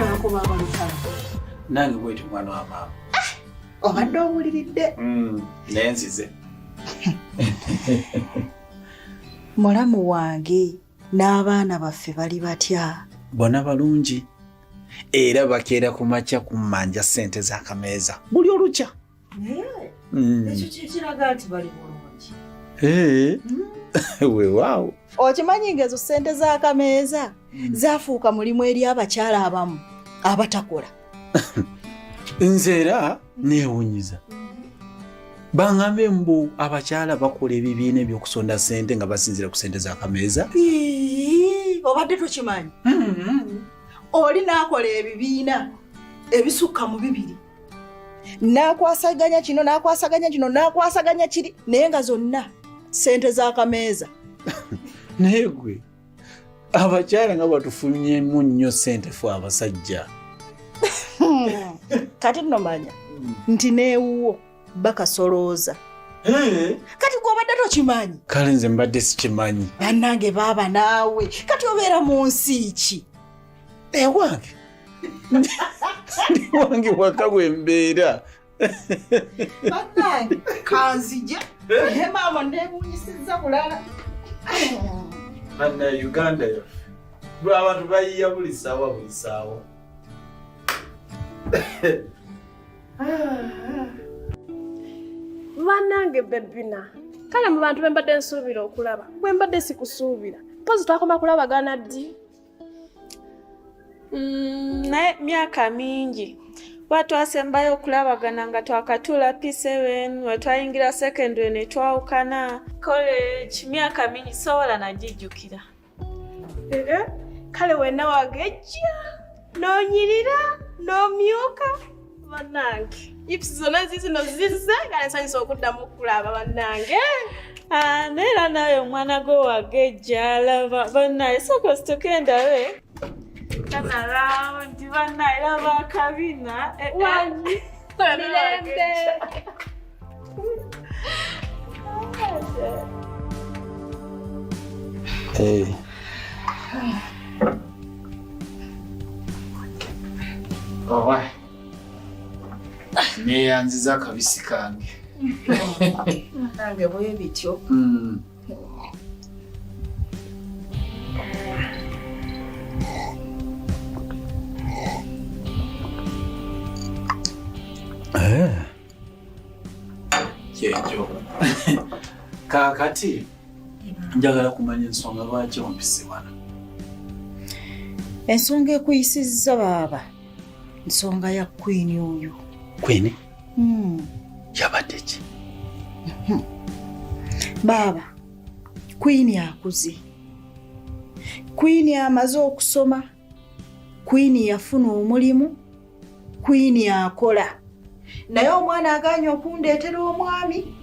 nako baba lutalo. Nange bweti mwana wa mama. Obadde owuliridde. Nenzize. Mulamu wange n'abaana baffe bali batya? Bona balungi. Era bakeera ku makya kummanja ssente z'akameeza. Buli olukya. Ekyo kiraga nti bali bulungi. Weewaawo. Okimanyi ng'ezo ssente z'akameeza zaafuuka mulimu eri abakyala abamu abatakola. Nze era neewunyiza. Bangambe mbu abakyala bakola ebibiina ebyokusonda ssente nga basinzira ku ssente z'akameeza. Obadde tokimanyi? Oli n'akola ebibiina ebisukka mu 2. N'akwasaganya kino, n'akwasaganya kino, n'akwasaganya kiri, naye nga zonna ssente z'akameeza. Naye gwe abakyala nga batufunyemu nnyo ssente fe abasajja. Kati nno manya nti neewuwo bakasolooza. Kati gw'obadde tokimanyi? Kale nze mbadde sikimanyi. Bannange baaba naawe kati obeera mu nsi ki? Ewange wange waka bwembeera. Bannange kanzije maama neewunyisizza bulala. Anna Uganda yo abantu bayiya buli ssaawa buli ssaawa. Bannange bebina kale mu bantu bembadde nsuubira okulaba bwe mbadde sikusuubira pozi twakoma kulabagana ddi? Naye myaka mingi watwasembayo okulabagana nga twakatuula P7 wetwayingira secondary ne twawukana college myaka mingi sobola nagijjukira. Kale wenna wagejja n'onyirira n'omyuka bannange ipsi zonna zizino zizze kale nsanyusa okuddamu okulaba bannange. Neera naye omwana gwe wagejja alaba bannaye sooka ositukendawe kana raundi bannaye laba akabina mirembe. Owa neyanziza akabisi kange. Nange bwe bityo. Kyejo. Kakati njagala kumanya ensonga lwaki ompise wano. Ensonga ekuyisizza baaba nsonga ya Queen oyo. Queen? Yabadde ki? Baaba Queen akuze. Queen amaze okusoma. Queen yafuna omulimu. Queen akola. Naye omwana aganye okundeetera omwami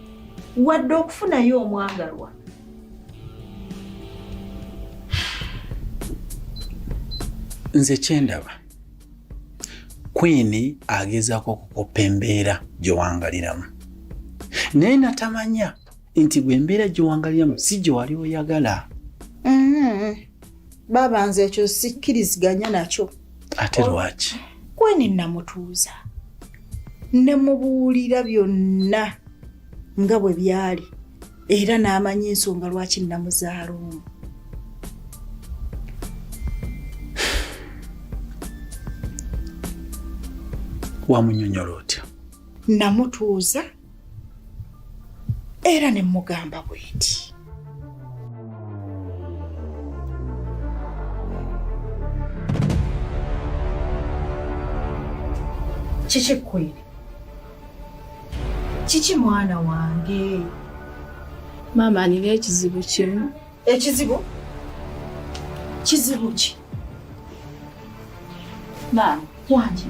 wadde okufunayo omwagalwa. Nze kyendaba Queen agezaako okukopa embeera gyewangaliramu. Naye natamanya nti bwe embeera gyewangaliramu si gye wali oyagala. Baaba nze ekyo sikkiriziganya nakyo. Ate lwaki? Queen namutuuza. Nemubuulira byonna nga bwe byali era n'amanya ensonga lwaki namuzaala omwo. Wamunyonyola otya? Namutuuza era ne mugamba bweti. Kiki Queen? Kiki mwana wange? Maama nina ekizibu kimu. Ekizibu? Kizibu ki? Maama wange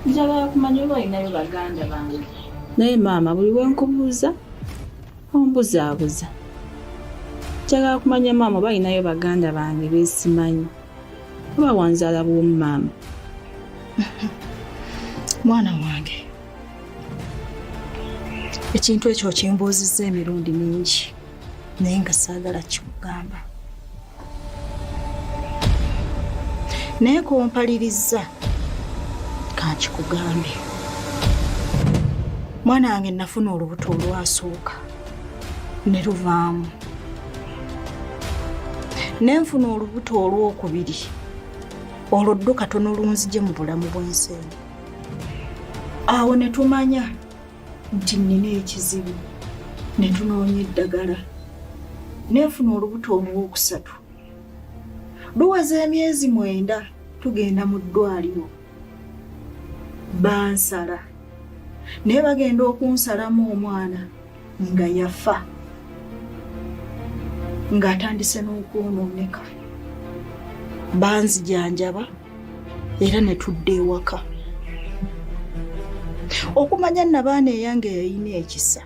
njagala kumanya oba olinayo baganda bange. Naye maama buli wenkubuuza ombuzaabuza. Njagala kumanya maama oba olinayo baganda bange beesimanyi. Oba wanzaala bw'omu maama. Mwana wange ekintu ekyo kimbuuzizza emirundi mingi naye nga saagala kikugamba. Naye kompalirizza kankikugambe mwana wange nafuna olubuto olwasooka ne luvaamu nenfuna olubuto olwokubiri olwo ddo katono lunzije mu bulamu bw'ensi eno. Awo ne tumanya nti nnina ekizibu ne tunoonya eddagala nenfuna olubuto olwokusatu. Luweza emyezi 9 tugenda mu ddwaliro bansala naye bagenda okunsalamu omwana nga yafa ng'atandise n'okwonooneka. Banzijanjaba era ne tudda ewaka. Okumanya nabaana eyange yayina ekisa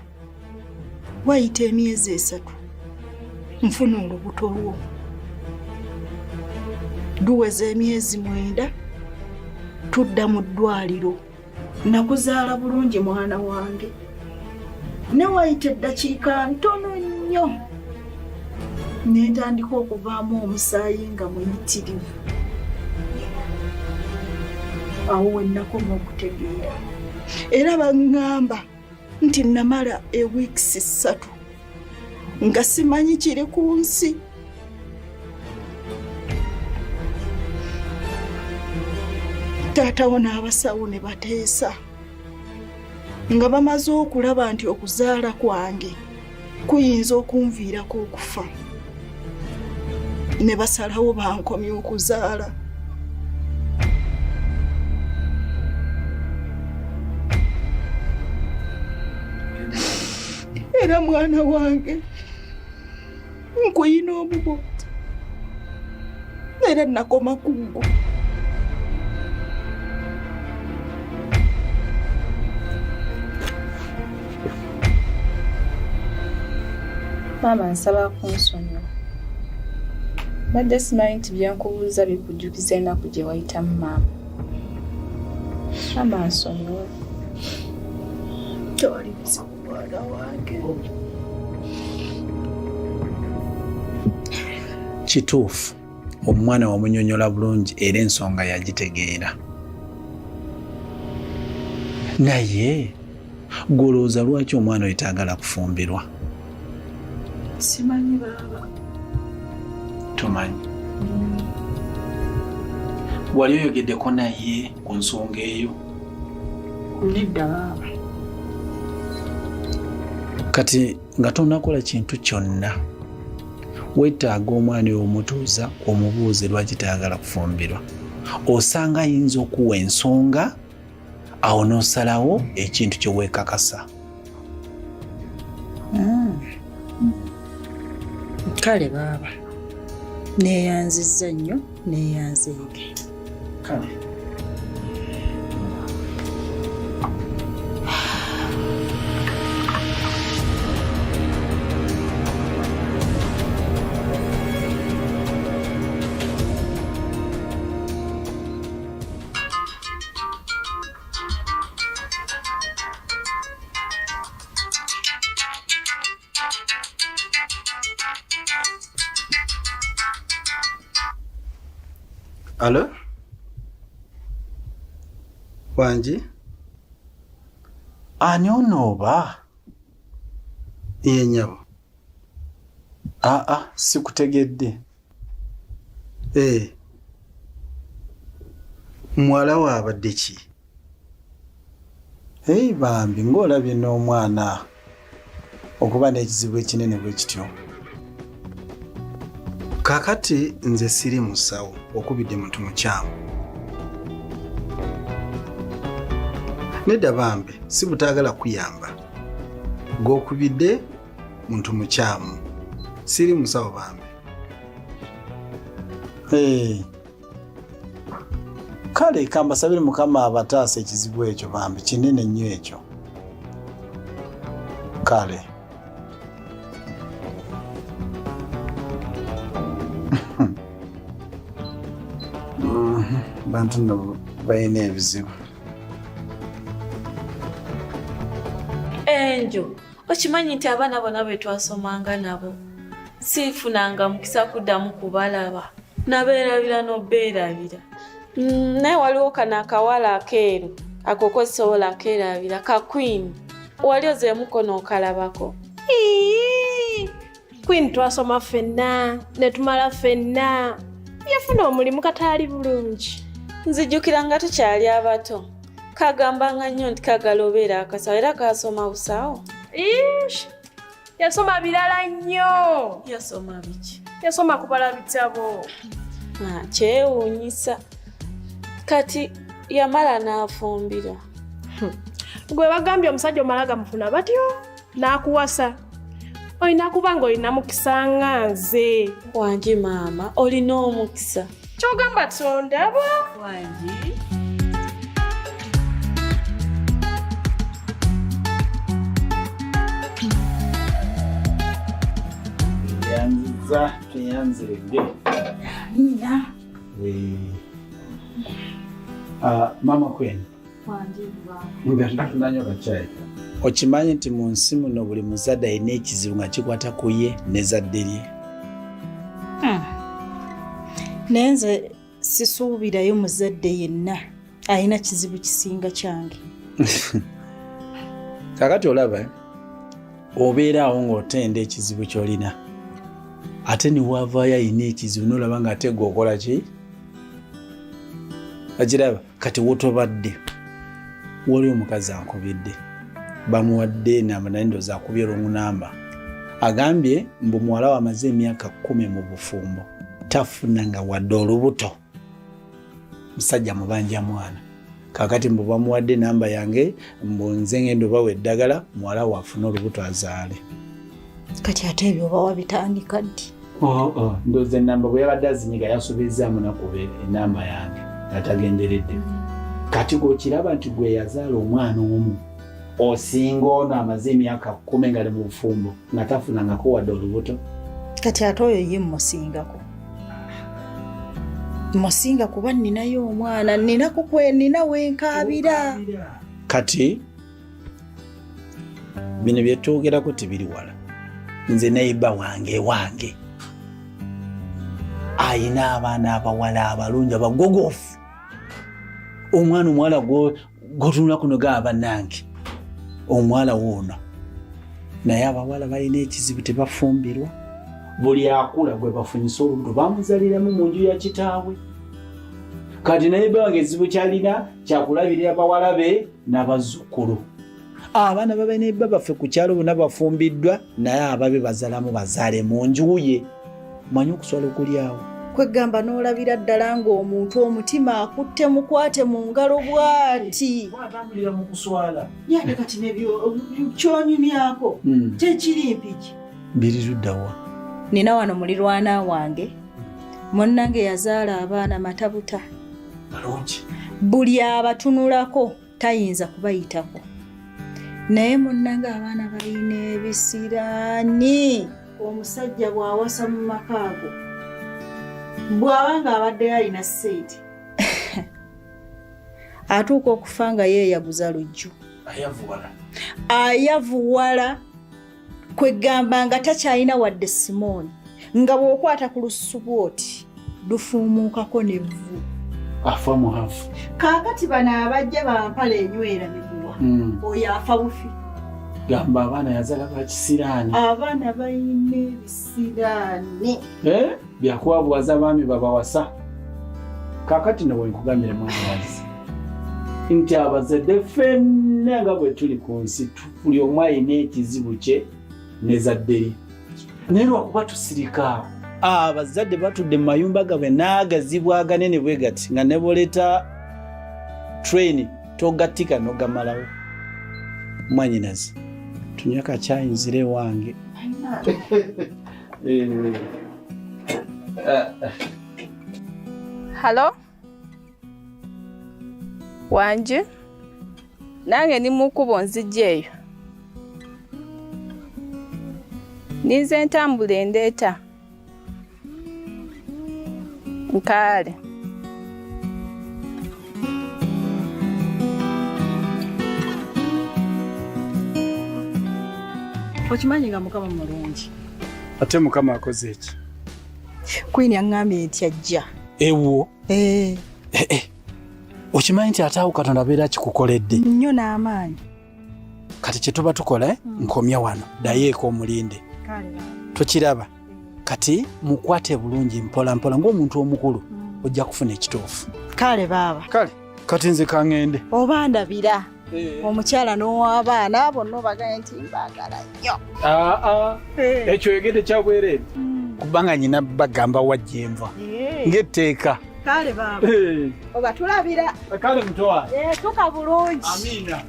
wayita emyezi 3 nfuna olubuto lwo. Luweza emyezi 9 tudda mu ddwaliro nakuzaala bulungi mwana wange ne wayita eddakiika ntono nnyo nentandika okuvaamu omusaayi nga muyitirivu. Awo wennakoma okutegeera era baŋŋamba nti namala ewiikisi 3 nga simanyi kiri ku nsi. Taatawo n'abasawo ne bateesa nga bamaze okulaba nti okuzaala kwange kuyinza okunviirako okufa ne basalawo bankomye okuzaala. Era mwana wange nkuyina omuboota era nakoma kugwo. Maama nsaba kunsonyiwa. Badde simanyi nti byenkubuuza bikujjukiza ennaku gye wayitamu maama. Maama nsonyiwa. Tewali buzibu mwana wange. Kituufu omwana wamunyonyola bulungi era ensonga yagitegeera. Naye golooza lwaki omwana oyo taagala kufumbirwa? Simanyi baaba. Tomanyi. Wali oyogeddeko naye ku nsonga eyo? Nedda baaba. Kati nga tonakola kintu kyonna weetaaga omwana oyo omutuuza omubuuze lwaki taagala kufumbirwa. Osanga ayinza okuwa ensonga awo n'osalawo ekintu kye weekakasa. Kale baaba neeyanzizza nnyo neeyanzeege. Kale Alo? Wanji? Ani onooba? Iye nnyabo. Sikutegedde. Muwala we abadde ki? Bambi ng'olabye n'omwana okuba n'ekizibu ekinene bwe kityo. Kakati nze siri musawo okubidde muntu mukyamu. Nedda bambi si butaagala kuyamba. G'okubidde muntu mukyamu. Siri musawo bambi. Kale kambasabire Mukama abataasa ekizibu ekyo bambi kinene nnyo ekyo. Kale. Bantu nabo bayina ebizibu. Enjo, okimanyi nti abaana bonna be twasomanga nabo siifunanga mukisa kuddamu kubalaba nabeerabira n'obeerabira. naye waliwo kano akawala akeeru akokosobola akeerabira ka Queen wali ozeemuko n'okalabako. Queen twasoma ffenna ne tumala ffenna yafuna omulimu kataali bulungi. Nzijjukira nga tukyali abato kagambanga nnyo nti kagalobeera akasawo era kasoma busawo. Yasoma birala nnyo. Yasoma biki? Yasoma kubala bitabo. Kyewuunyisa kati yamala n'afumbira. Gwe bagambye omusajja omala gamufuna batyo n'akuwasa. Olina kuba ng'olina mukisa nga nze. Wangi maama olina omukisa. Kyogamba tondaba. Wangi. Yanziza tuyanziridde. Nina. Mama Queen. Tunanywa kachai. Okimanyi nti mu nsi muno buli muzadde alina ekizibu nga kikwata ku ye ne zadde lye. Naye nze sisuubirayo muzadde yenna alina kizibu kisinga kyange. Kakati olaba obeera awo ng'otenda ekizibu ky'olina ate ne wavaayo alina ekizibu n'olaba ng'ate gwe okola ki? Akiraba kati wotobadde waliwo omukazi ankubidde bamuwadde enamba naye ndowooza akubye olw'omunamba agambye mbu muwala we amaze emyaka 10 mu bufumbo tafunanga wadde olubuto musajja mubanja mwana kakati mbu bamuwadde enamba yange mbu nze ngenda obawa eddagala muwala we afune olubuto azaale. Kati ate ebyo oba wabitandika ddi? Ndowooza enamba bwe yabadde azinyiga yasuubizaamu nakube enamba yange atagenderedde. Kati gweokiraba nti gwe yazaala omwana omu osinga ono amaze emyaka 10 nga ali mu bufumbo nga tafunangako wadde olubuto. Kati ate oyo ye mmusingako. Mmusinga kuba ninayo omwana nina wenkaabira. Kati bino bye twogerako tebiri wala. Nze neiba wange ayina abaana abawala abalungi abagogofu. Omwana omuwala gotunula kuno gaaba nange omwala woono naye abawala balina ekizibu tebafumbirwa. Buli akula gwe bafunyisa olubuto bamuzaliramu mu nju ya kitaawe. Kati naye bange ekizibu kyalina kyakulabirira abawala be n'abazzukulu. Abaana babalina ebba baffe ku kyalo bonna bafumbiddwa naye ababe bazalamu bazaale mu nju ye. Manyi okuswala okuli awo. Kwegamba n'olabira ddala ng'omuntu omutima akutte mukwate mu ngalo bw'ati. Atambulira mu kuswala. Yate kati nebyo kyonyumyako tekiri mpiki. Biriruddawa. Nina wano mulirwana wange munnange yazaala abaana matabuta. Balungi. Buli abatunulako tayinza kubayitako. Naye munnange abaana balina ebisiraani. Omusajja bw'awasa mu makaago bw'abanga abadde alina sseeti atuuka okufa nga yeeyaguza lujju. Ayavuwala kwegamba nga takyalina wadde Simooni nga bw'okwata ku lusubu oti lufuumuukako n'evvu. Afa muhafu. Kaakati bano abajja bampala enywera miguwa oyo afa bufi. Gamba abaana yazaala bakisiraani. Abaana balina ebisiraani. Byakwabwaza abaami babawasa. Kaakati ne bwenkugambire mwana wange nti abazadde ffenna nga bwe tuli ku nsi buli omu alina ekizibu kye ne zadde lye. Naye lwakuba tusirika abazadde batudde mu mayumba gaabwe n'agazibu aganene bwe gati nga ne boleeta train togattika n'ogamalawo. Mwanyinazi tunywe kacaayi nzire wange. Halo? Wangi? Nange ndi mu kkubo nzijja eyo. Ninze ntambula endeeta. Nkaale. Okimanyi nga Mukama mulungi. Ate Mukama akoze eki? Queen yaŋŋambye nti ajja. Ewo? okimanyi nti ate awo Katonda abeera kikukoledde nnyo n'amaanyi. kati kye tuba tukola nkomya wano ddayo omulinde tokiraba kati mukwate bulungi mpola mpola ng'omuntu omukulu ojja kufuna ekituufu. Kale baaba kale kati nze kaŋŋende oba ndabira omukyala n'ow'abaana bonna obagaye nti mbaagala nnyo. ekyo yogedde kyabwereere kubanga nyina bagamba wajja enva ng'etteeka. Kale baaba oba tulabira kale mutowa tuka bulungi. amiina.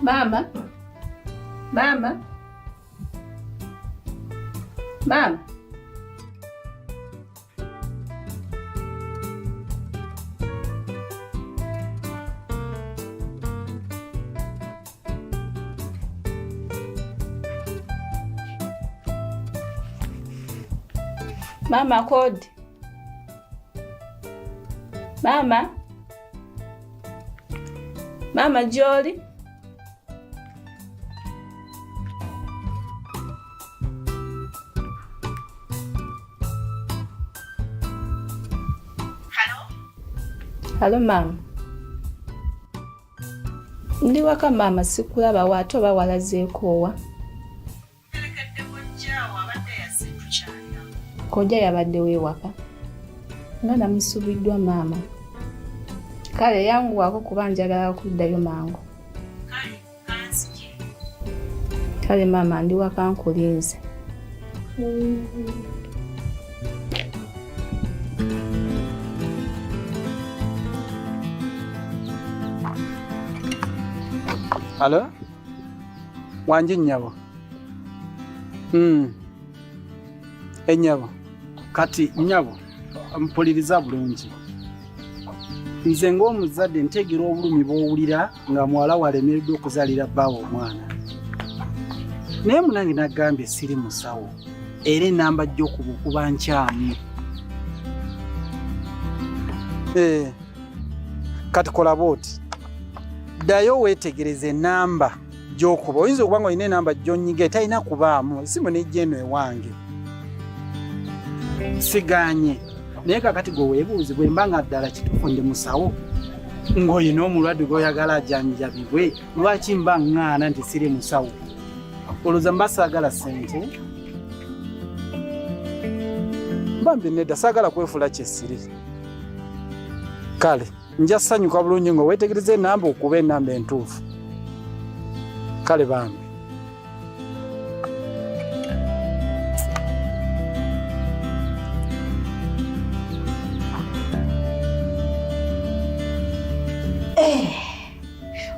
Mama. Mama. Mama. Mama kodi. Mama. Mama Jolly. Halo mama. Ndi waka mama sikulaba wate oba walazeeko wa? Kojja yabadde weewaka. Nga namusubiddwa mama. Kale yanguwako kuba njagala kuddayo mangu. Kale mama ndi waka nkulinze. Halo? Wanje nnyabo. Ennyabo. Kati nnyabo mpuliriza bulungi. Nze ng'omuzadde ntegeera obulumi bw'owulira nga muwala walemereddwa okuzaalira bbaawe omwana. Naye munange nagambye siri musawo era enamba gy'okuba okuba nkyamu. Kati kola bw'oti. Ddayo weetegereze enamba gy'okuba. Oyinza okuba nga olina enamba gy'onnyiga etalina kubaamu esimu n'ejja eno ewange. Siganye. Naye kakati gwe weebuuze bwe mba nga ddala kituufu ndi musawo ng'olina omulwadde gw'oyagala ajjanjabibwe lwaki mba ŋŋaana nti siri musawo? Olowooza mba saagala ssente? Mba mbi nedda saagala kwefuula kyessiri. Kale nja ssanyuka bulungi nga weetegereza enamba okuba enamba entuufu. Kale bambi.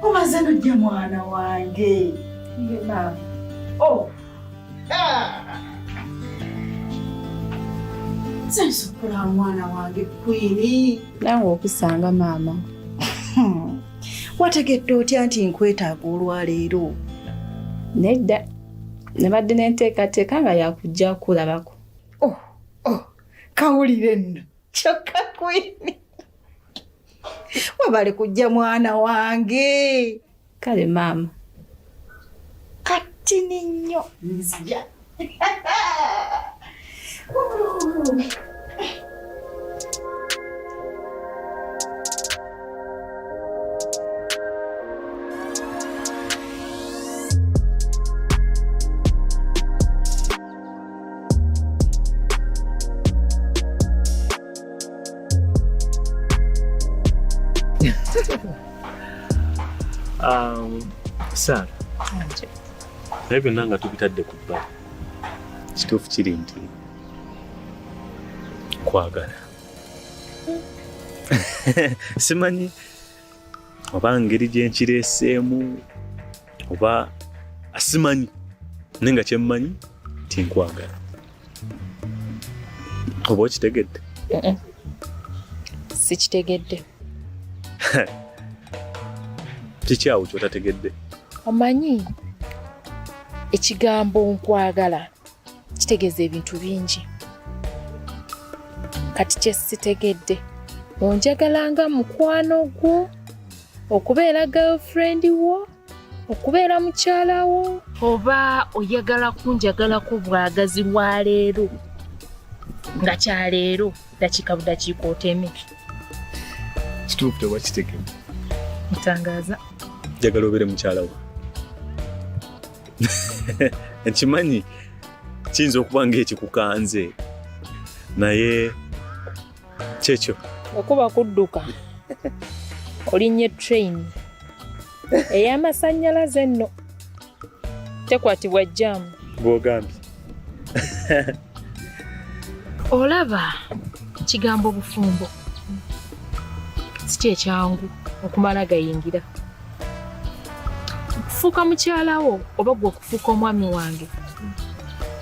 Omaze n'ojja mwana wange. Mama. Oh. Sensukula mwana wange Queen. Nange okusanga mama. Wategedde otya nti nkwetaaga olwaleero? Nedda. Nabadde n'enteekateeka nga yakujja kulabako. Kawulire nno. Kyokka Queen. Webale kujja mwana wange. Kale mama. Kati nnyo nzija. Sara. Naye byonna nga tubitadde ku bbali. Kituufu kiri nti kwagala. Simanyi oba ngeri gye nkireeseemu oba asimanyi naye nga kyemmanyi tinkwagala. Oba okitegedde? Sikitegedde. Kiki awo kyotategedde? Omanyi ekigambo nkwagala kitegeeza ebintu bingi. Kati kye sitegedde onjagala nga mukwano gwo, okubeera girlfriend wo, okubeera mukyala wo, oba oyagala kunjagalako bwagazi lwa leero nga kyaleero dakiika budakiika oteme. Kituufu tewakitegedde. Ntangaaza. Njagala obeere mukyala wo. Nkimanyi kiyinza okuba ng'ekikukanze naye kyekyo. Okuba kudduka olinnye train ey'amasannyalaze nno tekwatibwa jjaamu. Bw'ogambye. Olaba kigambo bufumbo si kyekyangu okumala gayingira. Okufuuka mukyala wo oba gwe okufuuka omwami wange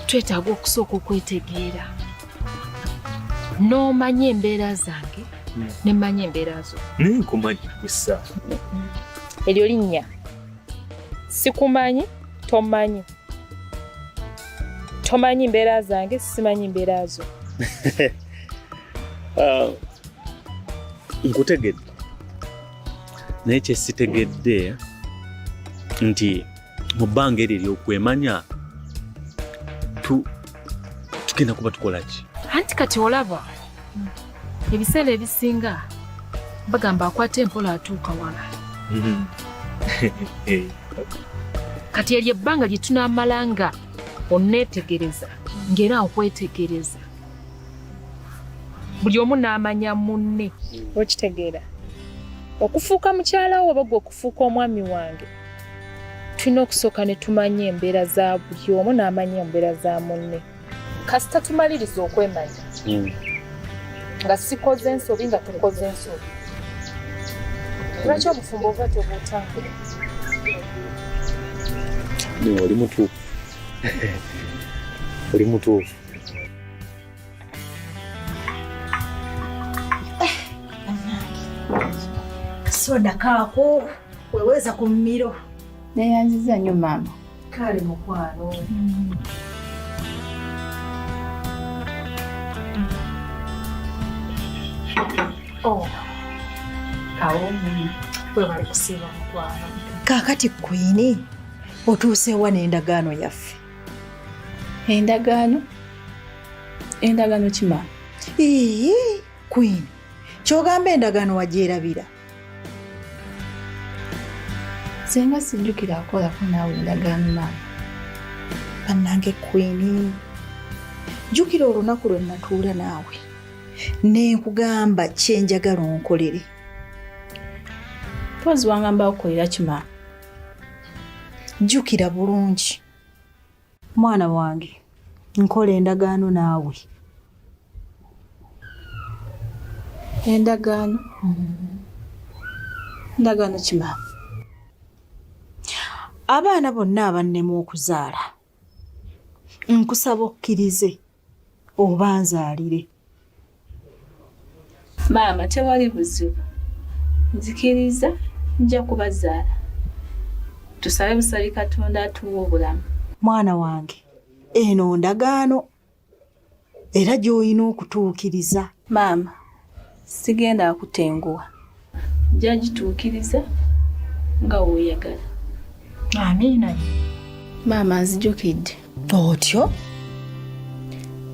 twetaaga okusooka okwetegeera n'omanya embeera zange ne mmanya embeera zo. Naye nkumanyi kussa. Eryo linnya sikumanyi tomanyi. Tomanyi mbeera zange simanyi mbeera zo. Nkutegedde naye kye sitegedde nti mu bbanga eryo ery'okwemanya tugenda kuba tukola ki? Anti kati olaba ebiseera ebisinga bagamba akwata empola atuuka wala. Kati eryo ebbanga lye tunaamala nga onneetegereza ng'era nkwetegereza buli omu n'amanya munne. Okitegeera okufuuka mukyala wo oba gwe okufuuka omwami wange tulina okusooka ne tumanya embeera za buli omu n'amanya embeera za munne kasita tumaliriza okwemanya nga sikoze ensobi nga tukoze ensobi. Lwaki obufumbo oba tebuutambula? Oli mutuufu. Oli mutuufu. Soda kaako weweza ku mmiro. Neeyanziza nnyo maama. Kale mukwano. Oh, kawo bwe bali kusiiba mukwano. Kaakati Queen otuuseewa n'endagaano yaffe. Endagaano? Endagaano ki maama? Queen kyogamba endagaano wagyerabira? Senga sijjukira akolako naawe endagaano maama. Bannange Queen jjukira olunaku lwe natuula naawe ne nkugamba kyenjagala onkolere. Pozi wangamba okukolera ki maama? Jjukira bulungi mwana wange nkola endagaano naawe. Endagaano? Endagaano ki maama? Abaana bonna abannema okuzaala nkusaba okkirize oba nzaalire. Maama tewali buzibu. Nzikiriza nja kubazaala. Tusabe busabi Katonda atuwa obulamu. Mwana wange eno ndagaano era gy'olina okutuukiriza. Maama sigenda kutenguwa. Nja gituukiriza nga weeyagala. Amiina. Maama nzijukidde. Otyo?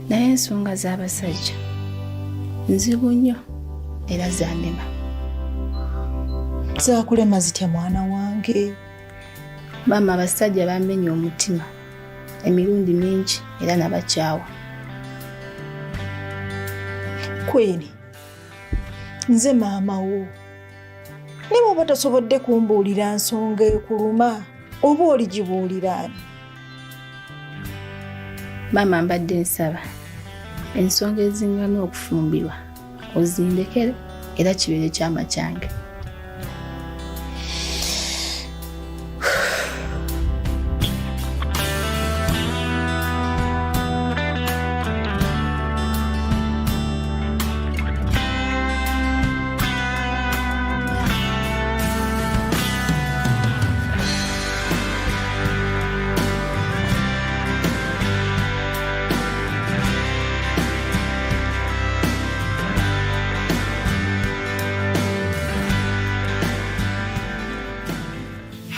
Naye ensonga z'abasajja nzibu nnyo era zannema. Zaakulema zitya mwana wange? Maama abasajja bamenya omutima emirundi mingi era nabakyawa. Queen nze maama wo ne bw'oba tosobodde kumbuulira nsonga ekuluma oba oligibuulira ani? Maama mbadde nsaba ensonga ezingana okufumbirwa ozindekere era kibeere kyama kyange.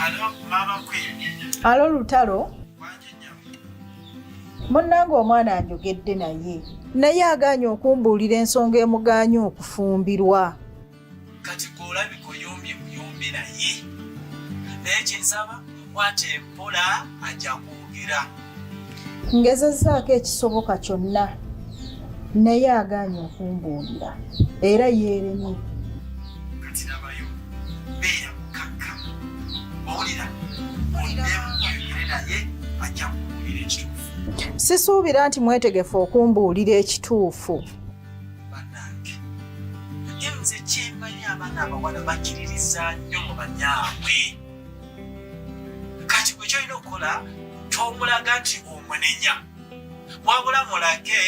Halo mama Queen. Alo Lutalo. Munnange omwana anjogedde naye agaanye okumbuulira ensonga emugaanye okufumbirwa. Kati gw'olabika oyombi naye. Naye kyensaba kwata empola ajja kwogera. Ngezezzaako ekisoboka kyonna naye agaanye okumbuulira era yeeremye. Kati nabayo beera mukakka. Owulira oyogere naye ajja kubuulira ekituufu. Sisuubira nti mwetegefu okumbuulira ekituufu. Bannange ye nze kyemmanyi abaana abawala bakkiririza nnyo mu banyaabwe. Kati gwe kyolina okukola tomulaga nti omunenya, wabula mulage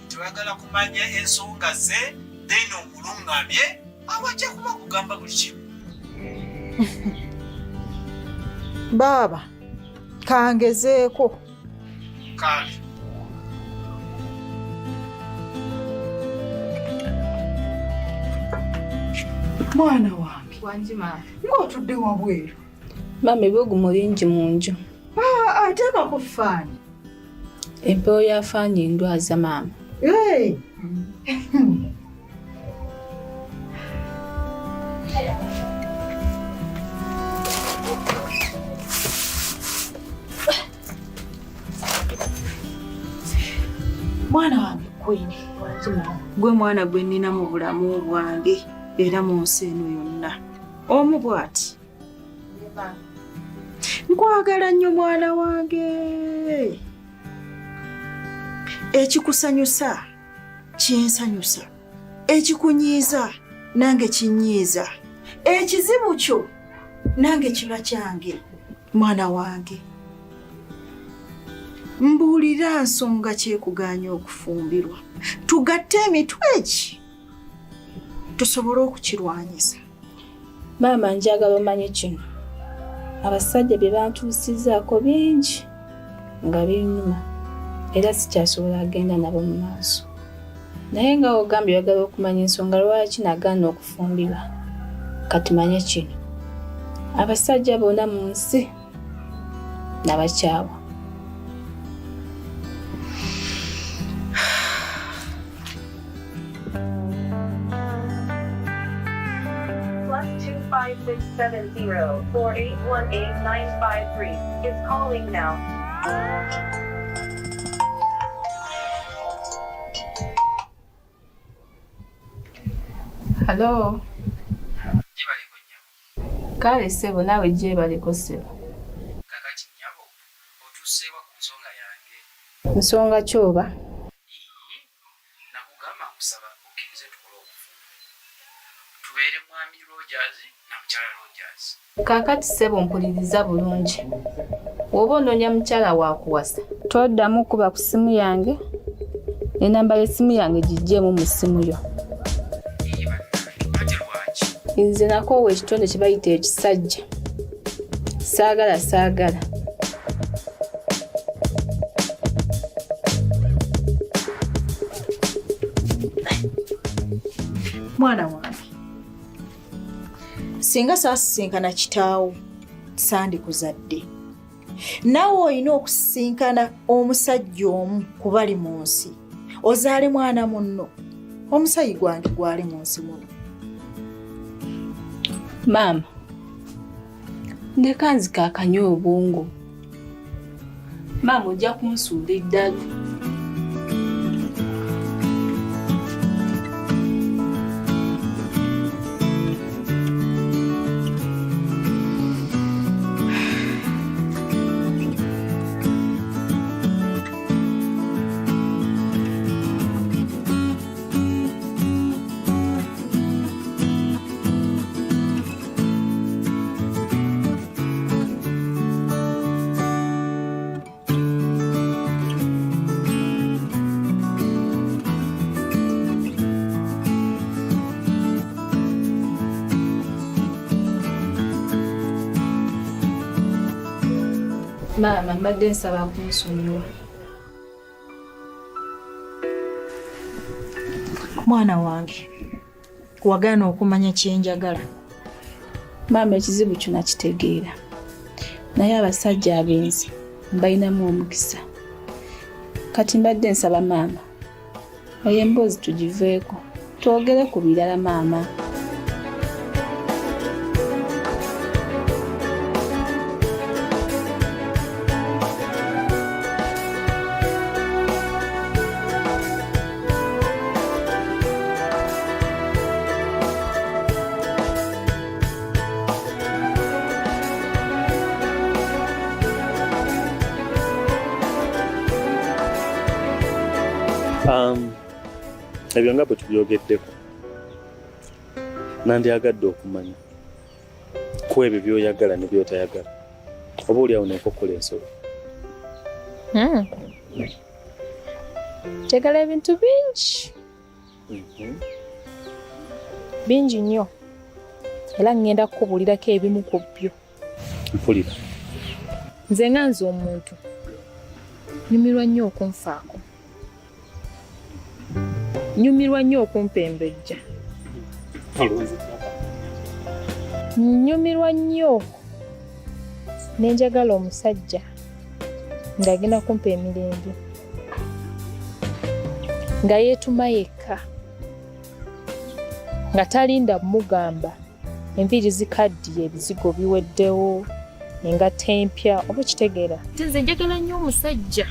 nti oyagala kumanya ensonga ze then omuluŋŋamye awajja kuba kugamba buli kimu. Baaba kangezeeko. Kale mwana wange Wangi maama. ng'otudde wabweru. Maama ebibugu mulingi mu nju. Ateeka ku ffaani. Empewo yafaanye ndwaza maama. Hey. Mwana wange Queen, gwe mwana gwe nnina mu bulamu bwange era mu nsi eno yonna. Omu bw'ati. Nkwagala nnyo mwana wange. Ekikusanyusa kinsanyusa, ekikunyiiza nange kinyiiza, ekizibu kyo nange kiba kyange. Mwana wange mbuulira nsonga kyekugaanya okufumbirwa, tugatte emitwe egi tusobole okukirwanyisa. Maama njagala omanye kino, abasajja bye bantuusizaako bingi nga binyuma era sikyasobola agenda nabo mu maaso. Naye nga ogambye oyagala okumanya ensonga lwaki nagaana okufumbirwa, katumanye kino, abasajja bonna mu nsi nabakyawa. +2567048188953 is calling now. Hello. Kale ssebo naawe gyebaleko ssebo. Kakati nnyabo otuuseewa ku nsonga yange. Nsonga kyoba? Nakugamba nkusaba okkirize tukole obufumbo. Tubeere mwami Rogers na mukyala Rogers. Kaakati ssebo mpuliriza bulungi. Woba onoonya mukyala wa kuwasa, toddamu kuba ku ssimu yange, enamba y'essimu yange giggyeemu mu ssimu yo. Nze nakoowa ekitonde kye bayita ekisajja. Saagala. Mwana wange, singa saasisinkana kitaawo sandikuzadde. Naawe olina okusisinkana omusajja omu ku bali mu nsi, ozaale mwana munno. Omusayi gwange gwali mu nsi muno. Maama, ndeka nzikaakanye obwongo. Maama ojja kunsuula eddalu. Maama, mbadde nsaba kunsonyiwa. Mwana wange, wagaana okumanya kye njagala. Maama, ekizibu kyo nakitegeera. naye abasajja abenzi mbalinamu omukisa. Kati mbadde nsaba maama eyo emboozi tugiveeko twogere ku birala maama. Ebyo nga bwe tubyogeddeko nandyagadde okumanya ku ebyo by'oyagala ne by'otayagala oba oliawo nenkokola ensolo. Njagala ebintu bingi bingi nnyo era ngenda kukubuulirako ebimu ku byo. Mpulira. Nze nga nze omuntu nyumirwa nnyo okunfaako, nyumirwa nnyo okumpembejja, nyumirwa nnyo nenjagala omusajja ng'agenda kumpa emirembe, nga yeetuma yekka, nga talinda mugamba enviiri zikaddiye ebizigo biweddewo engatta empya oba kitegeera. Nze njagala nnyo omusajja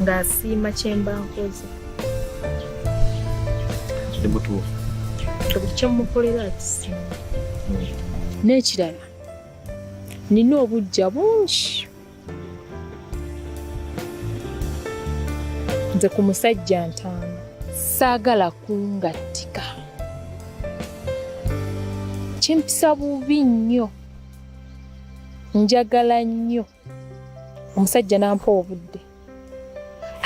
ng'asiima kye mba nkoze. Emutuufu. Buli kye mmukolera akisiima. N'ekirala nina obuggya bungi. Nze ku musajja ntaano saagala kungattika. Kimpisa bubi nnyo. Njagala nnyo omusajja n'ampa obudde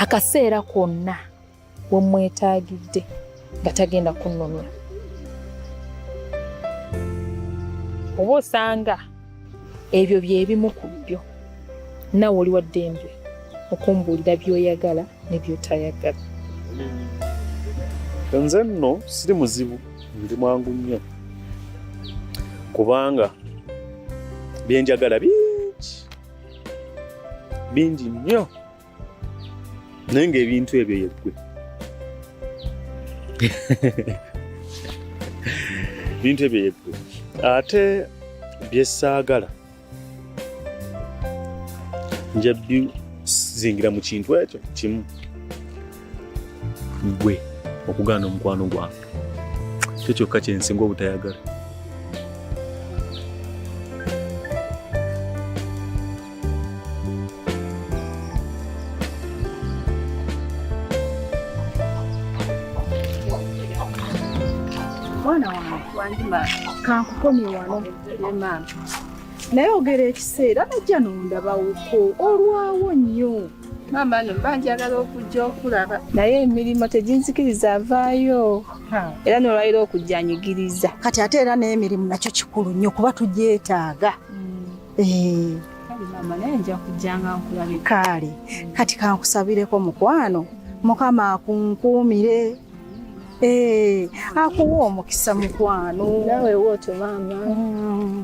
akaseera konna we mwetaagidde nga tagenda kunnumya. Oba osanga ebyo byebimu ku byo naawe oli wa ddembe okumbuulira by'oyagala ne by'otayagala. Nze nno siri muzibu, ndi mwangu nnyo kubanga byenjagala bingi nnyo naye ng'ebintu ebyo yeggwe. Bintu ebyo yeggwe ate byesaagala nja bizingira mu kintu ekyo kimu, gwe okugaana omukwano gwange kyo kyokka kyensinga obutayagala. Mwana wange kankukomye wano maama naye ogera ekiseera najja nondabawuko olwawo nnyo. Maama no mba njagala okujja okulaba naye emirimu teginzikiriza avaayo era n'olwaliro okujja anyigiriza. Kati ate era n'emirimu nakyo kikulu nnyo kuba tugyetaaga. Maama naye nja kujjanga nkulabe. Kale kati kankusabireko mukwano Mukama akunkuumire. Akuwa omukisa mukwano. Nawe woto maama.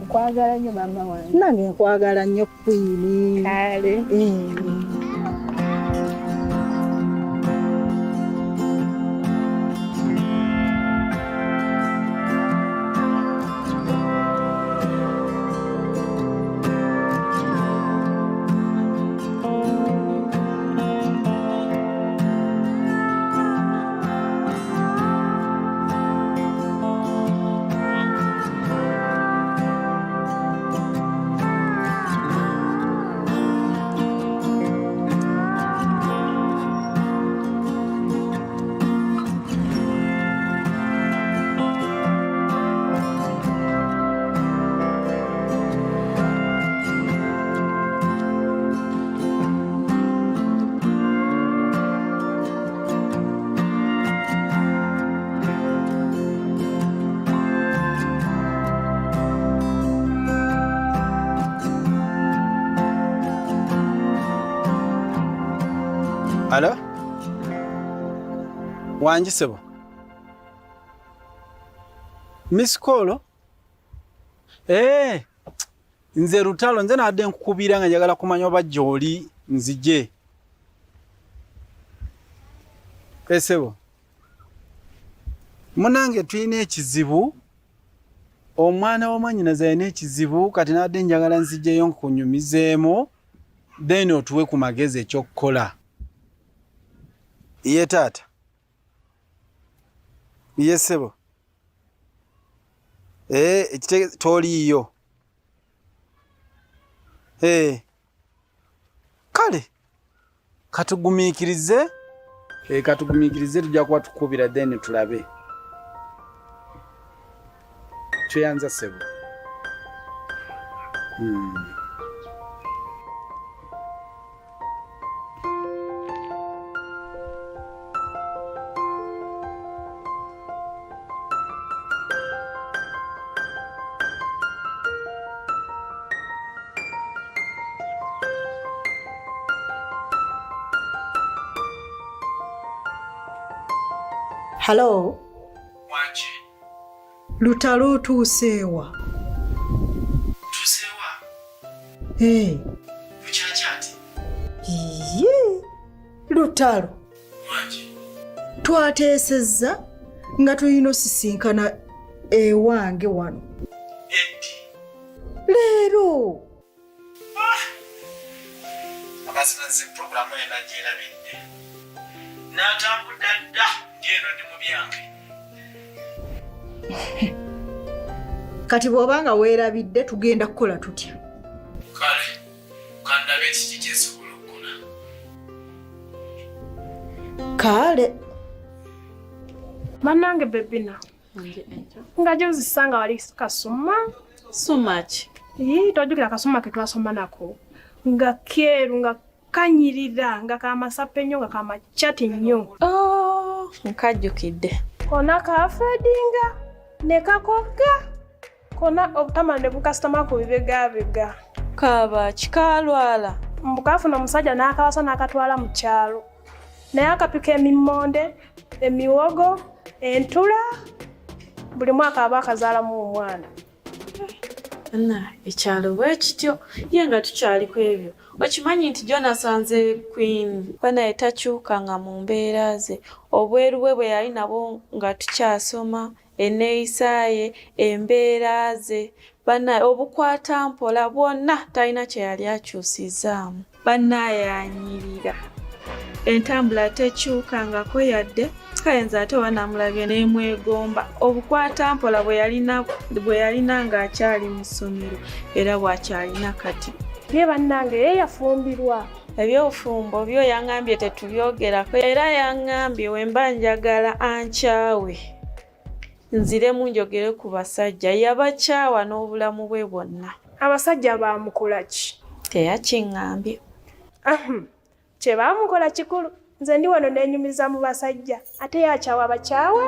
Nkwagala nnyo maama wange. Nange nkwagala nnyo Queen. Kale. Alo? Wanjisebo? Miss Kolo? nze Lutalo nze nadde nkukubira nga njagala kumanya oba gy'oli nzije. Esebo. Munange tulina ekizibu. Omwana w'omwannyinaze alina ekizibu kati nadde njagala nzijeyo nkunyumizeemu then otuwe ku magezi ekyokukola. Iye taata. Iye ssebo. Toliiyo. Kale katugumiikirize. Katugumiikirize tujja kuba tukubira then tulabe. Tuyanza ssebo. Hello? Wanji. Lutalo otuuseewa? Tuseewa? Bukyachati? Ye! Lutalo. Wanji. Twateesezza nga tulina osisinkana ewange wano. Leero. Abasinaze programu enagirabidde. N'atambudde dda ng'eno ndi mu byange. Kati bw'obanga weerabidde tugenda kukola tutya? Kale, kandabe kiki kyesobola okukola. Kale. Bannange Bebina. Nga gyozisanga wali kasuma. Suma ki? Tojjukira kasuma ke twasoma nako. Nga keeru nga kanyirira nga kamasapa ennyo nga kamacati nnyo. Nkajjukidde. Kona kafedinga ne kakoga. Kona obutama ne bukasitoma ku bibegabega. Kaba kikalwala. Mbukafuna omusajja n'akawasa n'akatwala mu kyalo. Naye akapika emimmonde, emiwogo, entula, buli mwaka aba akazaalamu omwana. Ekyalo bwe kityo ye nga tukyali ku ebyo. Okimanyi nti Jonasanze Queen naye takyukanga mu mbeera ze. Obweru bwe yali nabo nga tukyasoma, enneeyisa ye, embeera ze, obukwata mpola bwonna talina kye yali akyusizaamu. Bannaayanyirira. Entambula tekyukangako yadde, kayenza ate wanamulabye n'emwegomba. Obukwata mpola bwe yalina ng'akyali mu ssomero era bw'akyalina kati. Ye bannange ye yafumbirwa. Eby'obufumbo byo yaŋŋambye tetubyogerako era yaŋŋambye wemba njagala ankyawe nziremu njogere ku basajja. Yabakyawa n'obulamu bwe bwonna. Abasajja baamukola ki? Teyakiŋŋambye. Kye baamukola kikulu. Nze ndi wano neenyumiza mu basajja ate yakyawa abakyawa.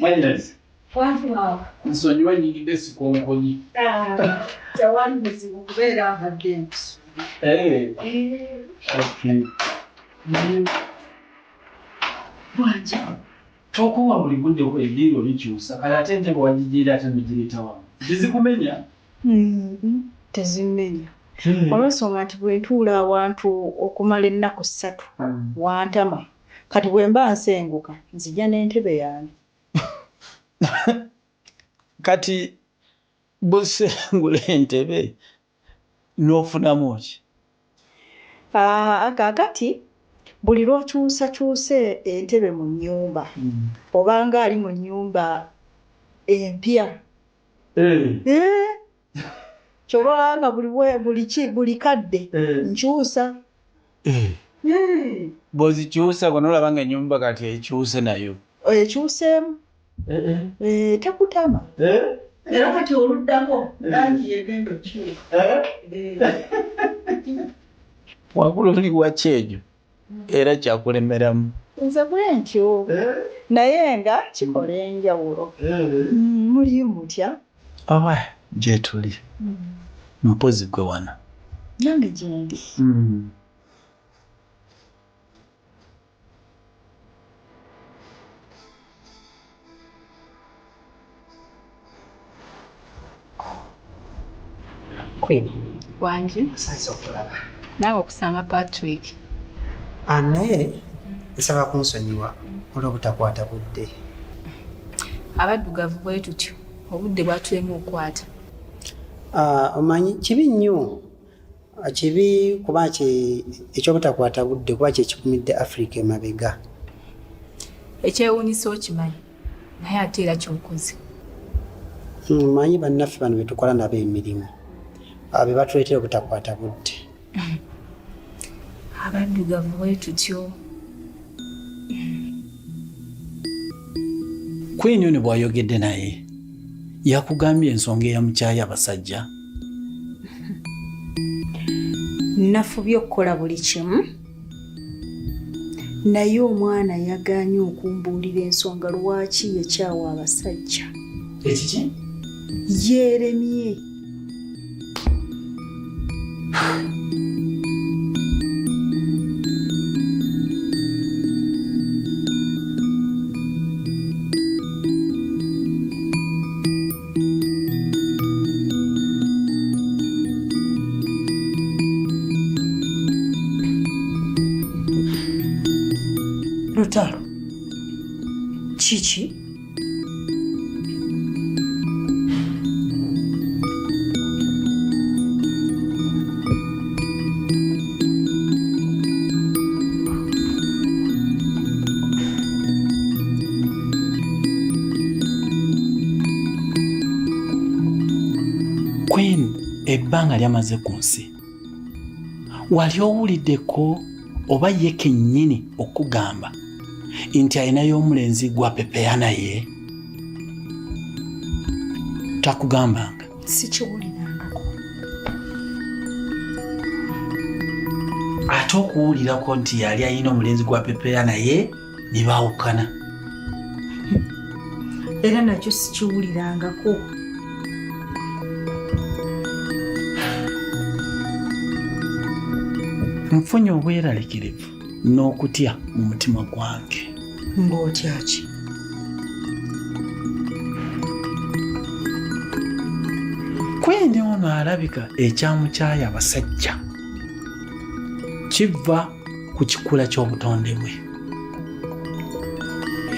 Mwanyinazi. Nsonyiwa nyingidde sikonkonyi. Tewali buzibu kubeera abadde nti. Bwanje. Tokuwa buli budde ebiro bikyusa kale ate nte bwagijira ate mugirita wamu. Zizikumenya? Tezimenya. Olwensonga nti bwe ntuula awantu okumala ennaku 3 wantama kati bwe mba nsenguka nzija n'entebe yange. Kati busengula entebe n'ofunamu ki? Kakati buli lw'okyusakyuse entebe mu nnyumba obanga ali mu nnyumba empya kyolwanga buli kadde nkyusa. Bw'ozikyusa n'olaba nga ennyumba kati ekyuse nayo ekyuseemu tekutama era kati oluddako langi egenda okyusa wabula oli waki ekyo era kyakulemeramu? nze bwe ntyo naye nga kikola enjawulo. Muli mutya? Gye tuli mpozi gwe wana nange gyendi. Queen Wangi sasa okulaba nawe okusanga Patrick. Naye nsaba kunsonyiwa olw'obutakwata budde. Abaddugavu bwe tutyo obudde bwatulema okukwata. Omanyi kibi nnyo kibi kuba ekyobutakwata budde kuba kyekikumidde Africa emabega. Ekyewuunyisa okimanyi naye ate era kyokoze. Manyi bannaffe bano betukola nabo emirimu be batuleetera obutakwata budde. Abaddugavu bwe tutyo. Queen ono bw'ayogedde naye yakugambye ensonga eyamukyaye abasajja? Nafubye okukola buli kimu naye omwana yagaanye okumbuulira ensonga lwaki yakyawa abasajja. Ekiki? Yeremye. Lutalo kiki? Queen ebbanga lyamaze ku nsi wali owuliddeko oba ye kennyini okugamba nti alinayo omulenzi gwa pepeya naye? Takugambanga? Sikiwulirangako. Ate okuwulirako nti yali alina omulenzi gwa pepeya naye ne baawukana? Era nakyo sikiwulirangako. Nfunye obweraliikirivu n'okutya mu mutima gwange. Ng'otya ki? Queen ono alabika ekyamukyaya abasajja kiva ku kikula ky'obutonde bwe.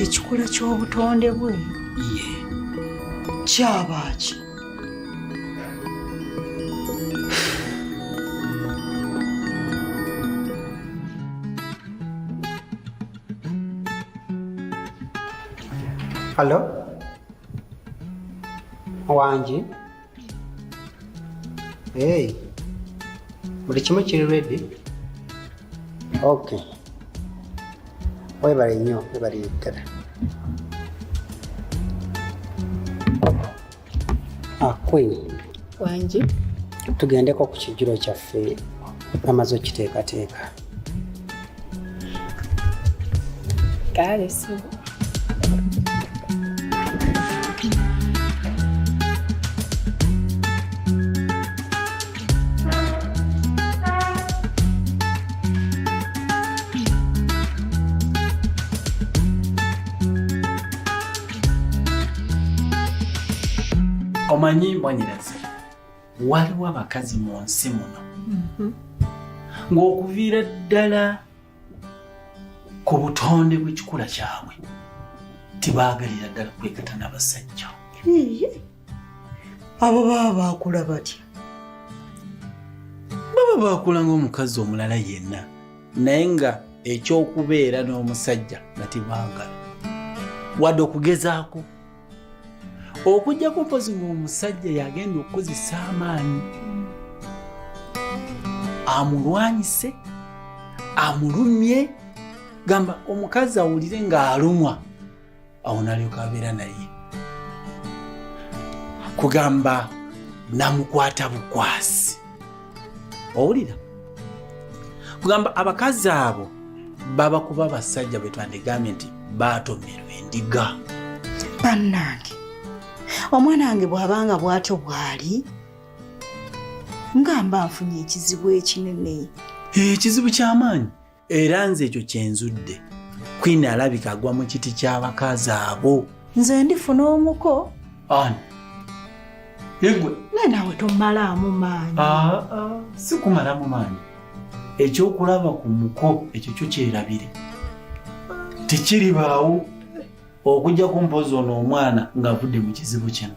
Ekikula ky'obutonde bwe? Ye. Kyaba ki? Hello? Wangi? Hey. Buli kimu kiri ready? Okay. Webale nnyo, webale ddala. Queen. Wangi? Tugendeko ku kijjulo kyaffe amaze okiteekateeka. Kale sibu. Omanyi mwanyirazi waliwo abakazi mu nsi muno ng'okuviira ddala ku butonde bw'ekikula kyabwe tibaagalira ddala kwekata n'abasajja. Abo baba baakula batya? Baba baakula ng'omukazi omulala yenna naye nga ekyokubeera n'omusajja nga tibaagala wadde okugezaako okujjako mpozi ng'omusajja yagenda okukozesa amaanyi amulwanyise amulumye gamba omukazi awulire ng'alumwa awo nalyoka abeera naye kugamba namukwata bukwasi. Owulira kugamba abakazi abo baba kuba abasajja bwe twandigambye nti baatomerwa endiga. Bannange omwana wange bw'abanga bw'atyo bw'ali ngamba nfunye ekizibu ekinene. Ekizibu ky'amaanyi era nze ekyo kyenzudde. Queen alabika agwa mu kiti ky'abakazi abo. Nze ndifuna omuko. Ani yegwe nawe tomalaamu maanyi. Si kumalamu maanyi. Ekyokulaba ku muko ekyo kyo kyerabire tekiribaawo okujja kumpoza ono omwana ng'avudde mu kizibu kino.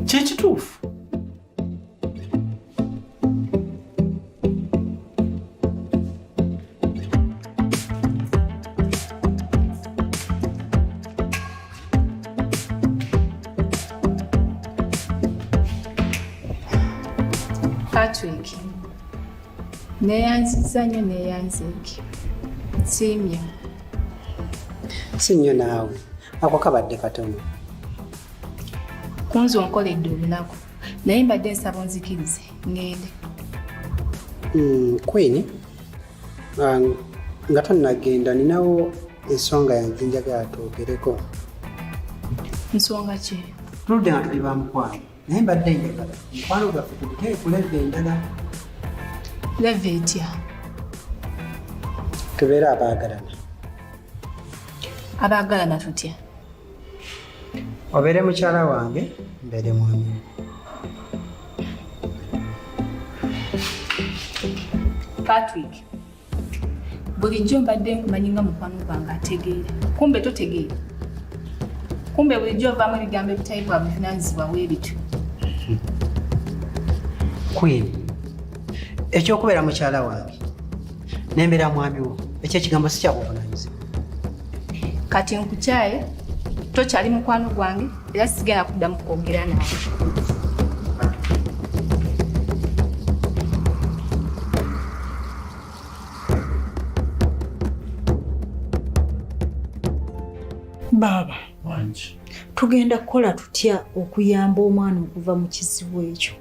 Kyekituufu. Patrick, neyanziza nnyo neyanziiki. Siimya. Si nnyo naawe. Ako kabadde katono. Kunzi onkoledde olunaku. Naye mbadde nsaba onzikirize ngende. Queen, nga tonnagenda ninawo ensonga yange njagala twogereko. Nsonga ki? Tuludde nga tuli bamukwano. Naye mbadde njagala mukwano gwaffe tuguteeke ku leve endala. Leve etya? Tubeere abaagalana. Abaagalana tutya? Obeere mukyala wange, mbeere mwami. Patrick, bulijjo mbadde nkumanyi nga mukwano gwange ategeera. Kumbe totegeera. Kumbe bulijjo ovaamu ebigambo ebitali bwa buvunaanyizibwa bw'ebityo. Queen, ekyokubeera mukyala wange n'embeera mwami wo ekyo ekigambo si kya buvunaanyizibwa. Kati nkukyaye tokyali mukwano gwange era sigenda kuddamu kwogera nawe. Baba wange tugenda kukola tutya okuyamba omwana okuva mu kizibu ekyo?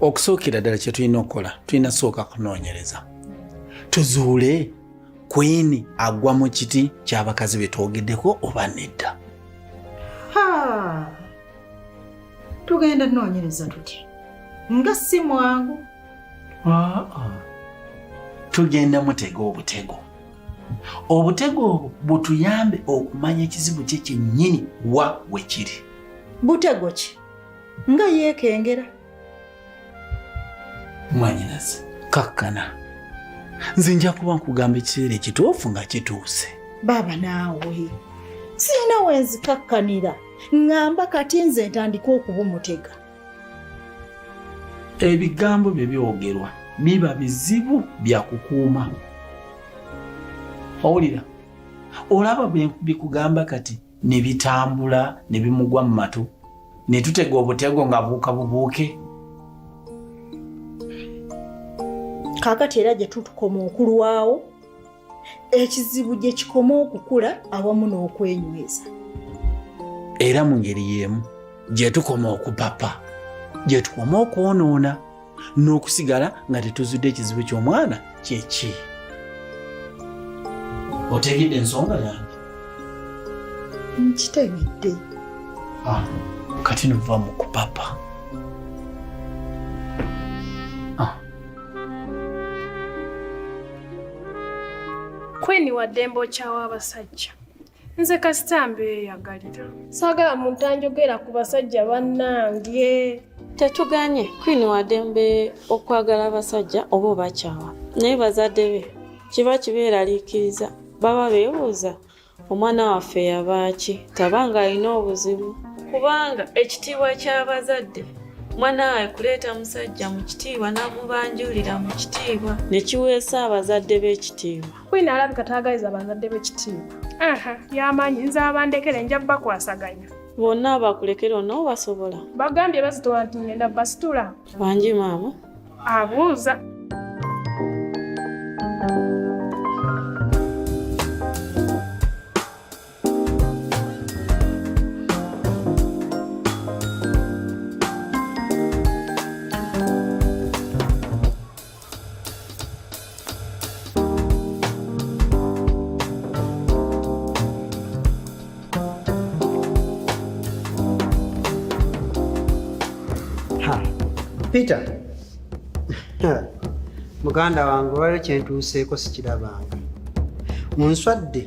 Okusookera ddala kye tulina okukola tulina sooka kunoonyereza tuzuule Queen agwa mu kiti ky'abakazi be twogeddeko oba nedda. Tugenda noonyereza tutya? Nga si mwangu. Tugenda mutega obutego. Obutego obwo butuyambe okumanya ekizibu kye kyennyini wa we kiri. Butego ki? Nga yeekengera. Mwanyinazi kakkana nze nja kuba nkugamba ekiseera ekituufu nga kituuse. Baba naawe sirina wenzikakkanira ngamba kati nze ntandika okubumutega. Ebigambo bye byogerwa biba bizibu bya kukuuma. Owulira olaba bikugamba kati ne bitambula ne bimugwa mu matu ne tutega obutego nga buuka bubuuke. Kaakati era gye tutukoma okulwawo ekizibu gye kikoma okukula awamu n'okwenyweza. Era mu ngeri y'emu gye tukoma okupapa gye tukoma okwonoona n'okusigala nga tetuzudde ekizibu ky'omwana kyeki. Otegedde ensonga yange? Nkitegedde. Kati nuva mu kupapa. Queen wadde mbokyawo abasajja. Nze kasita mbeeyagalira. Saagala muntu anjogera ku basajja bannange. Tetuganye Queen wa Dembe okwagala abasajja oba obakyawa. Naye bazadde be kiba kibeeraliikiriza baba beebuuza omwana waffe yabaaki tabanga alina obuzibu kubanga ekitiibwa ky'abazadde mwana wawe kuleeta musajja mu kitiibwa n'amubanjulira mu kitiibwa ne kiweesa abazadde b'ekitiibwa. Queen alabika taagaliza abazadde b'ekitiibwa. Y'amaanyi nza abandekere nja bakwasaganya. Bonna abakulekera onoobasobola? Bagambye basitula nti ngenda basitula. Bangi maama? Abuuza. Peter, muganda wange olwaliro kyentuuseeko sikirabanga. Munswadde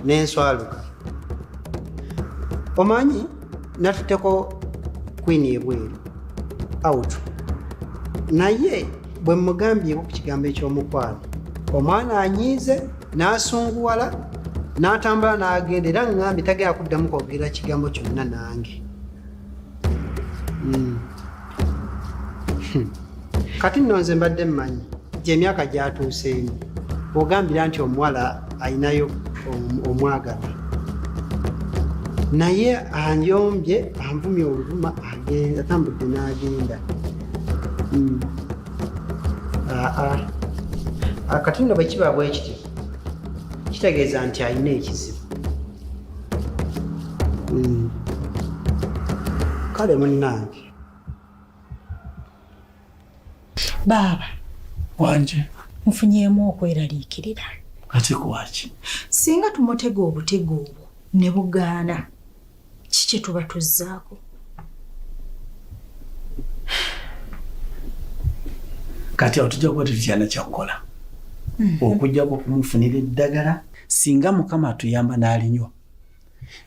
n'enswaluka. Omanyi natutteko Queen ebweru out. Naye bwe mugambyeko ku kigambo eky'omukwano, omwana anyiize n'asunguwala n'atambula n'agenda era ngambye tagenda kuddamu kwogera kigambo kyonna nange. Kati nno nze mbadde mmanyi nti emyaka gyatuuseemu ogambira nti omuwala ayinayo omwagala naye anyombye anvumye oluvuma agenda atambudde n'agenda. Kati nno bwe kiba bwe kityo kitegeeza nti alina ekizibu. Kale munnange Baba wanje nfunyeemu okweraliikirira. Kati kuwaki? Singa tumutega obutego obwo ne bugaana kiki tuba tuzzaako? Kati awo tujja kuba tutyana kyakukola okujjako kumufunira eddagala singa Mukama atuyamba n'alinywa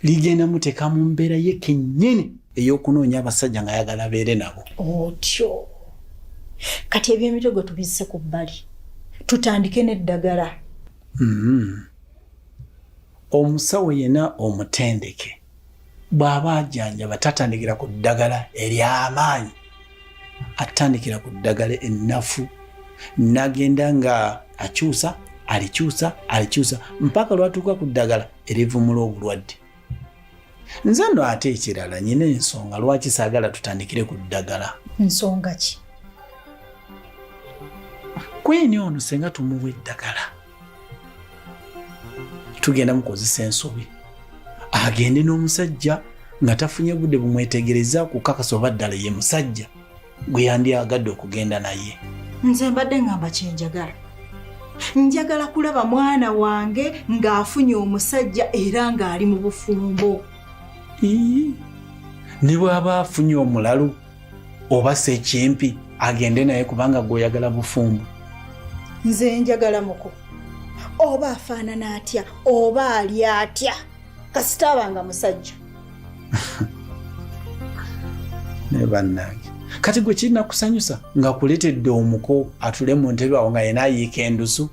ligenda muteeka mu mbeera ye kennyini ey'okunoonya abasajja ng'ayagala abeere nabo. Otyo kati eby'emitego tubisse ku bbali tutandike n'eddagala. Omusawo yenna omutendeke bw'aba ajjanjaba tatandikira ku ddagala ery'amaanyi, atandikira ku ddagala ennafu n'agenda nga alikyusa mpaka lwatuuka ku ddagala erivumula obulwadde. Nze nno ate ekirala nyina ensonga lwaki saagala tutandikire ku ddagala. Nsonga ki? Queen ono senga tumuwa eddagala tugenda mukozesa ensobi agende n'omusajja nga tafunye budde bumwetegereza kukakasa oba ddala ye musajja gwe yandyagadde okugenda naye. Nze mbadde ngamba kyenjagala. Njagala kulaba mwana wange ng'afunye omusajja era ng'ali mu bufumbo. Ne bw'aba afunye omulalu oba sekimpi agende naye kubanga gw'oyagala bufumbo. Nze njagala muko oba afaanana atya oba ali atya kasita abanga musajja. Ne bannange kati gwe kirina kusanyusa nga kuleetedde omuko atule mu ntebe awo nga yena ayiika endusu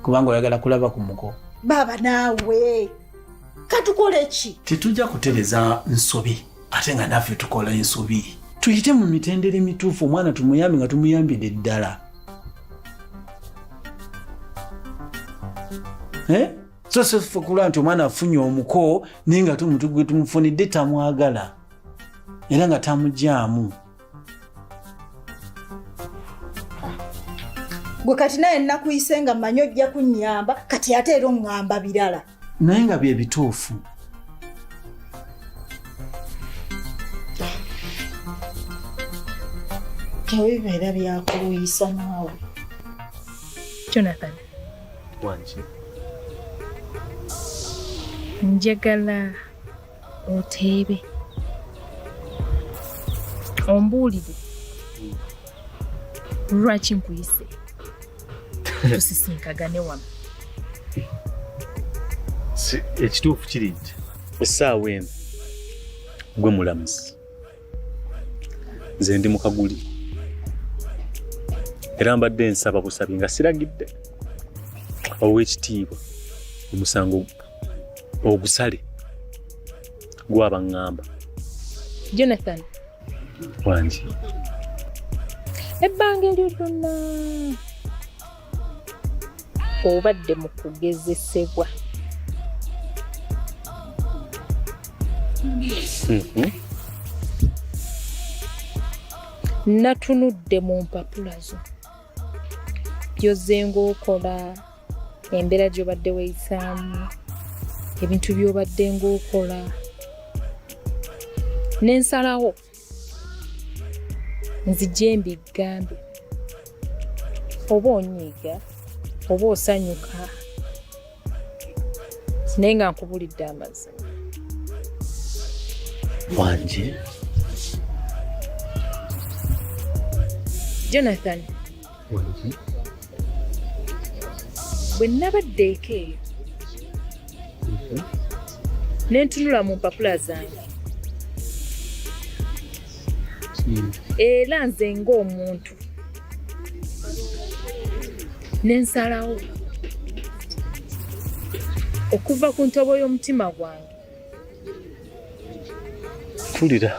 kubanga oyagala kulaba ku muko. Baba naawe katukole ki? Tetujja kutereza nsobi ate nga naffe tukola ensobi. Tuyite mu mitendera emituufu omwana tumuyambe nga tumuyambire ddala. So fukula nti omwana afunye omuko naye nga gwe tumufunidde tamwagala era nga tamujjaamu. Gwe kati naye nakuyise nga mmanyi ojja kunnyamba kati ate era oŋŋamba birala. Naye nga bye bituufu. Tebibeera byakuluyisa naawe. Jonathan. Wangi. Njagala oteebe ombuulire lwaki nkuyise tusisinkagane wano. Ekituufu kiri nti essaawa eno gwe mulamuzi nze ndi mu kaguli era mbadde nsaba busabi nga siragidde ow'ekitiibwa omusango ogusale gwaba ngamba. Jonathan wangi ebbanga eryo lyonna obadde mu kugezesebwa. Natunudde mu mpapula zo by'ozzenga okola, embeera gy'obadde weeyisaamu, ebintu by'obadde ng'okola, n'ensalawo nzije mbigambe oba onyiiga oba osanyuka naye nga nkubulidde amazima. wangi Jonathan wangi bwe nabadde eka eyo ne ntunula mu mpapula zange era nze ng'omuntu n'ensalawo okuva ku ntobo y'omutima gwange tulira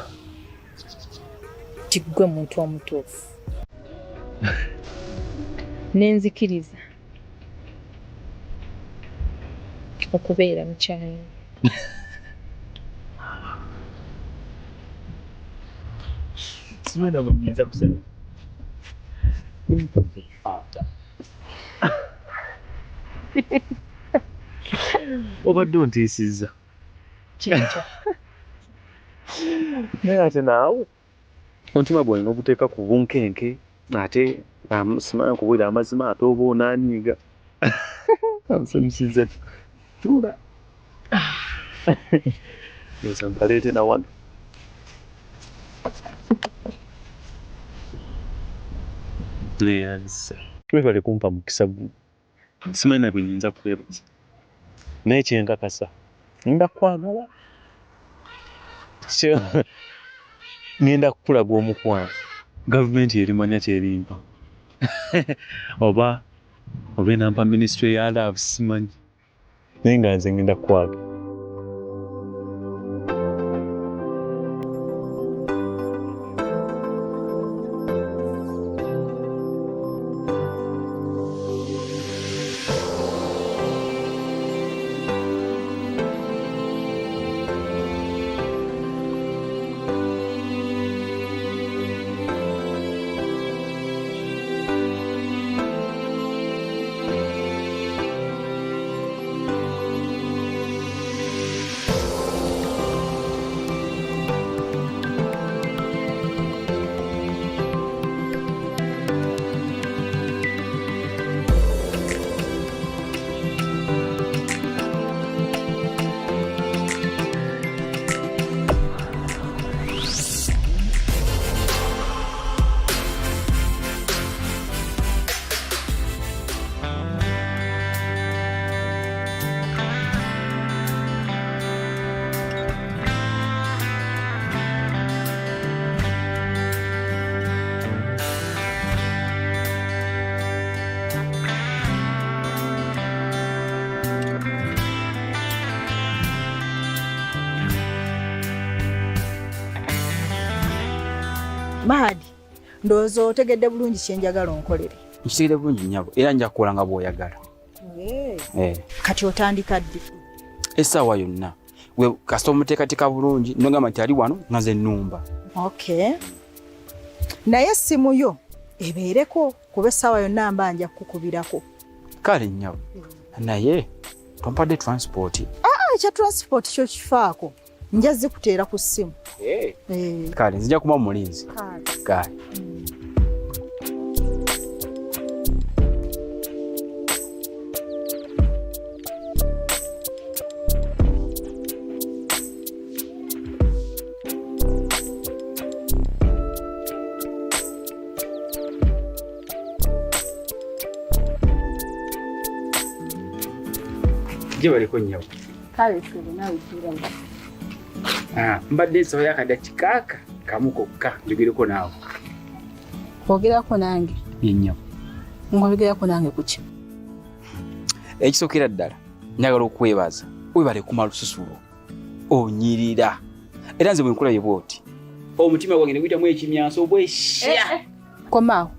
tiggwe muntu omutuufu nenzikiriza okubeera mukyala. Simena bamuyinza kusema obadde ontiisizza naye ate naawe omutima gwange n'oguteeka ku bunkenke ate simanyi kubuulira amazima ate oba onaanyiiga amusanyusiza tula yoza nkaleete na wano leyanisa webale kumpa mukisa guno simanyi nabwe nyinza kwebaza naye kyenkakasa ngenda kukwagala ngenda kukulaga omukwano gavumenti erimanya kyerimpa oba enampa ministry ya love simanyi naye nga nze ngenda kukwagala. Mahadi, ndowooza otegedde bulungi kye njagala onkolere. Nkitegedde bulungi nnyabo era nja kukola nga bw'oyagala. Kati otandika ddi? Essaawa yonna we kasita omuteekateeka bulungi nogamba nti ali wano nga nze nnumba. Okay. Naye essimu yo ebeereko kuba essaawa yonna mba nja kukubirako. Kale nnyabo naye tompadde transport. Ekya transport kyo kifaako. Nja zikuteera ku ssimu. Kale nzija kuba mulinzi. Kale. Je baliko nyawo. Kale twere nawe tura. Mbadde nsaba yakadakika kamu kokka njogereko naawe. Ogerako nange. Nnyo. Ngogerako nange kuki? Ekisookera ddala njagala okwebaza webale kumala lususulo onyirira era nze bwe nkulabye bw'oti omutima gwange ne guyitamu ekimyanso bwesha Komaawo